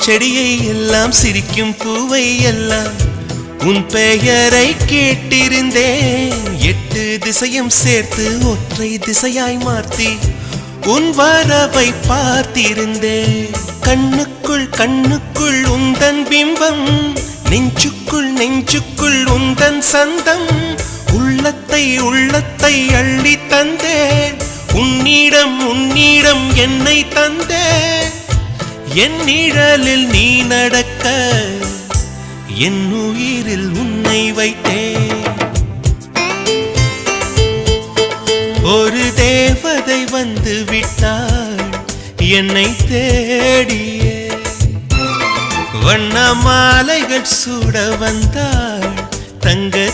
செடியை எல்லாம் சிரிக்கும் பூவை எல்லாம் உன் பெயரை கேட்டிருந்தேன். 8 திசையும் சேர்த்து ஒற்றை திசையாய் மாற்றி உன் வரவை பார்த்திருந்தேன். கண்ணுக்குள் கண்ணுக்குள் உந்தன் பிம்பம், நெஞ்சுக்குள் நெஞ்சுக்குள் உந்தன் சந்தம். உள்ளத்தை உள்ளத்தை அள்ளி தந்தேன், உன்னிடம் உன்னிடம் என்னை தந்தேன். என் நிழலில் நீ நடக்க என் உயிரில் உன்னை வைத்தேன். ஒரு தேவதை வந்து விட்டாள் என்னை தேடியே, வண்ண மாலைகள் சூட வந்தாள் தங்க